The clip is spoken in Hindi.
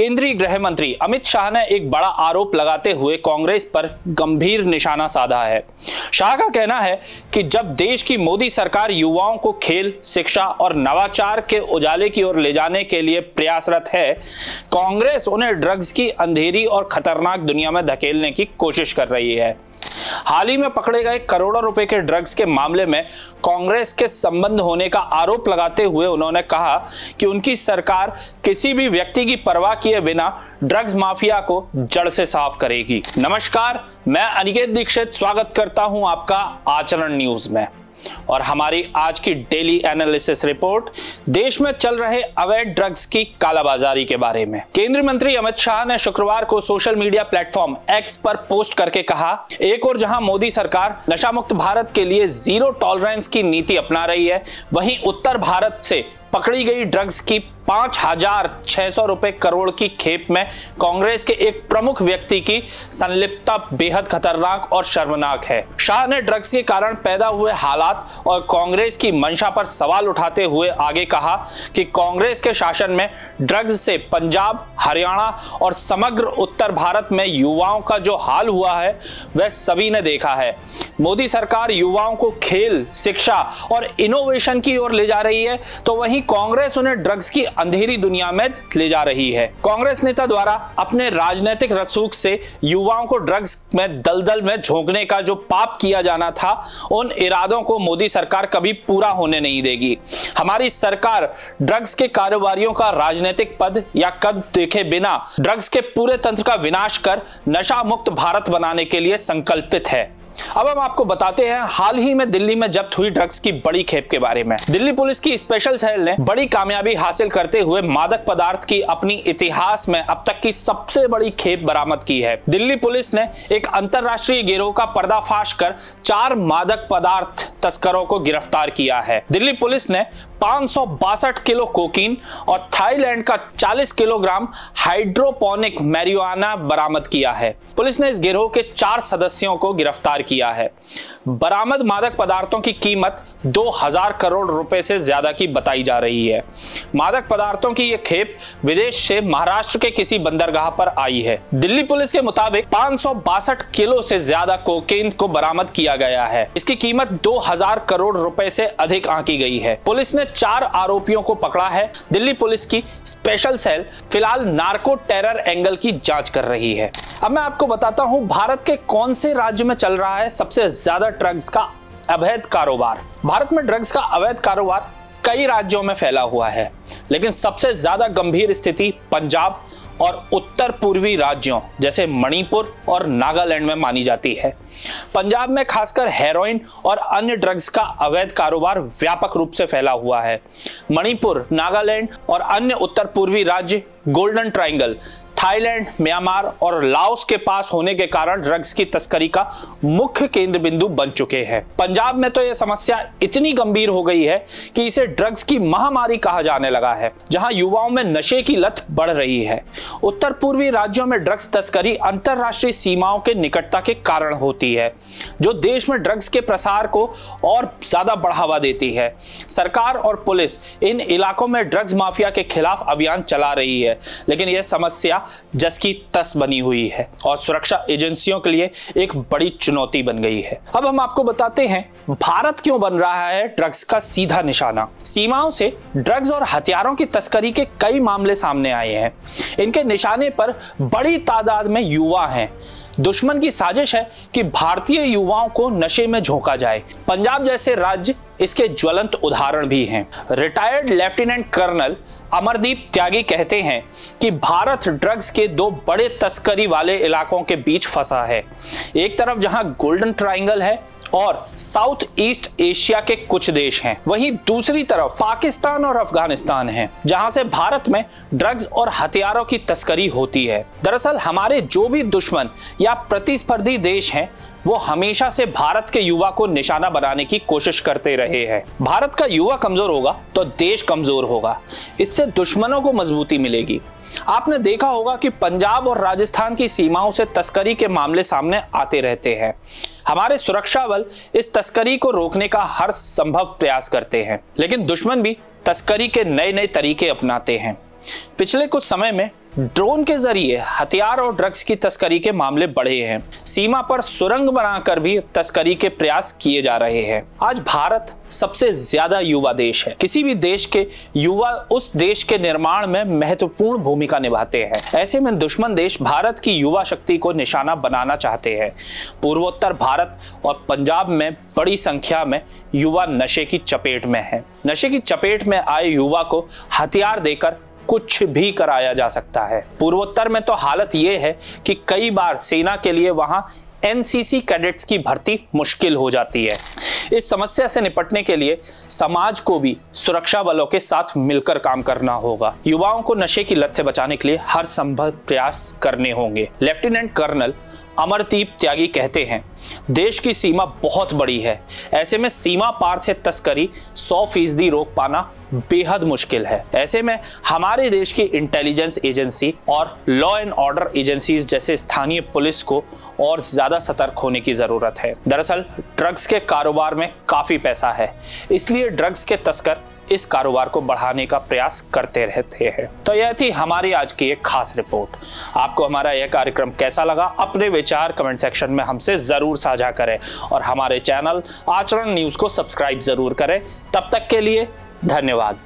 केंद्रीय गृह मंत्री अमित शाह ने एक बड़ा आरोप लगाते हुए कांग्रेस पर गंभीर निशाना साधा है। शाह का कहना है कि जब देश की मोदी सरकार युवाओं को खेल, शिक्षा और नवाचार के उजाले की ओर ले जाने के लिए प्रयासरत है, कांग्रेस उन्हें ड्रग्स की अंधेरी और खतरनाक दुनिया में धकेलने की कोशिश कर रही है। हाल ही में पकड़े गए करोड़ों रुपए के ड्रग्स के मामले में कांग्रेस के संबंध होने का आरोप लगाते हुए उन्होंने कहा कि उनकी सरकार किसी भी व्यक्ति की परवाह किए बिना ड्रग्स माफिया को जड़ से साफ करेगी। नमस्कार, मैं अनिकेत दीक्षित स्वागत करता हूं आपका आचरण न्यूज में और हमारी आज की डेली एनालिसिस रिपोर्ट देश में चल रहे अवैध ड्रग्स की कालाबाजारी के बारे में। केंद्रीय मंत्री अमित शाह ने शुक्रवार को सोशल मीडिया प्लेटफॉर्म एक्स पर पोस्ट करके कहा, एक और जहां मोदी सरकार नशा मुक्त भारत के लिए जीरो टॉलरेंस की नीति अपना रही है, वहीं उत्तर भारत से पकड़ी गई ड्रग्स की 5,600 रुपए करोड़ की खेप में कांग्रेस के एक प्रमुख व्यक्ति की संलिप्तता बेहद खतरनाक और शर्मनाक है। शाह ने ड्रग्स के कारण पैदा हुए हालात और कांग्रेस की मंशा पर सवाल उठाते हुए आगे कहा कि कांग्रेस के शासन में ड्रग्स से पंजाब, हरियाणा और समग्र उत्तर भारत में युवाओं का जो हाल हुआ है वह सभी ने देखा है। मोदी सरकार युवाओं को खेल, शिक्षा और इनोवेशन की ओर ले जा रही है, तो वहीं कांग्रेस उन्हें ड्रग्स की अंधेरी दुनिया में ले जा रही है। कांग्रेस नेता द्वारा अपने राजनीतिक रसूख से युवाओं को ड्रग्स में दलदल में झोंकने का जो पाप किया जाना था, उन इरादों को मोदी सरकार कभी पूरा होने नहीं देगी। हमारी सरकार ड्रग्स के कारोबारियों का राजनीतिक पद या कद देखे बिना ड्रग्स के पूरे तंत्र का विनाश कर नशा मुक्त भारत बनाने के लिए संकल्पित है। अब हम आपको बताते हैं हाल ही में दिल्ली में जब्त हुई ड्रग्स की बड़ी खेप के बारे में। दिल्ली पुलिस की स्पेशल सेल ने बड़ी कामयाबी हासिल करते हुए मादक पदार्थ की अपनी इतिहास में अब तक की सबसे बड़ी खेप बरामद की है। दिल्ली पुलिस ने एक अंतरराष्ट्रीय गिरोह का पर्दाफाश कर 4 मादक पदार्थ तस्करों को गिरफ्तार किया है। दिल्ली पुलिस ने 562 किलो कोकीन और थाईलैंड का 40 किलोग्राम हाइड्रोपोनिक मैरिजुआना बरामद किया है। पुलिस ने इस गिरोह के 4 सदस्यों को गिरफ्तार किया है। बरामद मादक पदार्थों की कीमत 2000 करोड़ रुपए से ज्यादा की बताई जा रही है। मादक पदार्थों की यह खेप विदेश से महाराष्ट्र के किसी बंदरगाह पर आई है। दिल्ली पुलिस के मुताबिक 562 किलो से ज्यादा कोकेन को बरामद किया गया है। इसकी कीमत 2000 करोड़ रुपए से अधिक आंकी गई है। पुलिस ने 4 आरोपियों को पकड़ा है। दिल्ली पुलिस की स्पेशल सेल फिलहाल नार्को टेरर एंगल की जांच कर रही है। अब मैं आपको बताता हूं भारत के कौन से राज्य में चल रहा है सबसे ज्यादा ड्रग्स का अवैध कारोबार। भारत में ड्रग्स का अवैध कारोबार कई राज्यों में फैला हुआ है, लेकिन सबसे ज्यादा गंभीर स्थिति पंजाब और उत्तर पूर्वी राज्यों जैसे मणिपुर और नागालैंड में मानी जाती है। पंजाब में खासकर हेरोइन और अन्य ड्रग्स का अवैध कारोबार व्यापक रूप से फैला हुआ है। मणिपुर, नागालैंड और अन्य उत्तर पूर्वी राज्य गोल्डन ट्रायंगल, थाईलैंड, म्यांमार और लाओस के पास होने के कारण ड्रग्स की तस्करी का मुख्य केंद्र बिंदु बन चुके हैं। पंजाब में तो यह समस्या इतनी गंभीर हो गई है कि इसे ड्रग्स की महामारी कहा जाने लगा है, जहां युवाओं में नशे की लत बढ़ रही है। उत्तर पूर्वी राज्यों में ड्रग्स तस्करी अंतरराष्ट्रीय सीमाओं के निकटता के कारण होती है, जो देश में ड्रग्स के प्रसार को और ज्यादा बढ़ावा देती है। सरकार और पुलिस इन इलाकों में ड्रग्स माफिया के खिलाफ अभियान चला रही है, लेकिन यह समस्या जस की तस बनी हुई है और सुरक्षा एजेंसियों के लिए एक बड़ी चुनौती बन गई है। अब हम आपको बताते हैं भारत क्यों बन रहा है ड्रग्स का सीधा निशाना। सीमाओं से ड्रग्स और हथियारों की तस्करी के कई मामले सामने आए हैं। इनके निशाने पर बड़ी तादाद में युवा हैं। दुश्मन की साजिश है कि भारतीय युवाओं को नशे में झोंका जाए। पंजाब जैसे राज्य इसके ज्वलंत उदाहरण भी हैं। रिटायर्ड लेफ्टिनेंट कर्नल अमरदीप त्यागी कहते हैं कि भारत ड्रग्स के 2 बड़े तस्करी वाले इलाकों के बीच फंसा है। एक तरफ जहां गोल्डन ट्रायंगल है और साउथ ईस्ट एशिया के कुछ देश हैं, वहीं दूसरी तरफ पाकिस्तान और अफगानिस्तान है, जहां से भारत में ड्रग्स और हथियारों की तस्करी होती है। दरअसल हमारे जो भी दुश्मन या प्रतिस्पर्धी देश हैं, वो हमेशा से भारत के युवा को निशाना बनाने की कोशिश करते रहे हैं। भारत का युवा कमजोर होगा तो देश कमजोर होगा, इससे दुश्मनों को मजबूती मिलेगी। आपने देखा होगा कि पंजाब और राजस्थान की सीमाओं से तस्करी के मामले सामने आते रहते हैं। हमारे सुरक्षा बल इस तस्करी को रोकने का हर संभव प्रयास करते हैं, लेकिन दुश्मन भी तस्करी के नए नए तरीके अपनाते हैं। पिछले कुछ समय में ड्रोन के जरिए हथियार और ड्रग्स की तस्करी के मामले बढ़े हैं। सीमा पर सुरंग बनाकर भी तस्करी के प्रयास किए जा रहे हैं। आज भारत सबसे ज्यादा युवा देश है। किसी भी देश के युवा उस देश के निर्माण में महत्वपूर्ण भूमिका निभाते हैं। ऐसे में दुश्मन देश भारत की युवा शक्ति को निशाना बनाना चाहते हैं। पूर्वोत्तर भारत और पंजाब में बड़ी संख्या में युवा नशे की चपेट में है। नशे की चपेट में आए युवा को हथियार देकर कुछ भी कराया जा सकता है। पूर्वोत्तर में तो हालत यह है कि कई बार सेना के लिए वहां एनसीसी कैडेट्स की भर्ती मुश्किल हो जाती है। इस समस्या से निपटने के लिए समाज को भी सुरक्षा बलों के साथ मिलकर काम करना होगा। युवाओं को नशे की लत से बचाने के लिए हर संभव प्रयास करने होंगे। लेफ्टिनेंट कर्नल अमरदीप त्यागी कहते हैं, देश की सीमा बहुत बड़ी है। ऐसे में सीमा पार से तस्करी 100% रोक पाना बेहद मुश्किल है। ऐसे में हमारे देश की इंटेलिजेंस एजेंसी और लॉ एंड ऑर्डर एजेंसीज जैसे स्थानीय पुलिस को और ज्यादा सतर्क होने की जरूरत है। दरअसल ड्रग्स के कारोबार में काफी पैसा है, इसलिए ड्रग्स के तस्कर इस कारोबार को बढ़ाने का प्रयास करते रहते हैं। तो यह थी हमारी आज की एक खास रिपोर्ट। आपको हमारा यह कार्यक्रम कैसा लगा? अपने विचार कमेंट सेक्शन में हमसे जरूर साझा करें और हमारे चैनल आचरण न्यूज को सब्सक्राइब जरूर करें। तब तक के लिए धन्यवाद।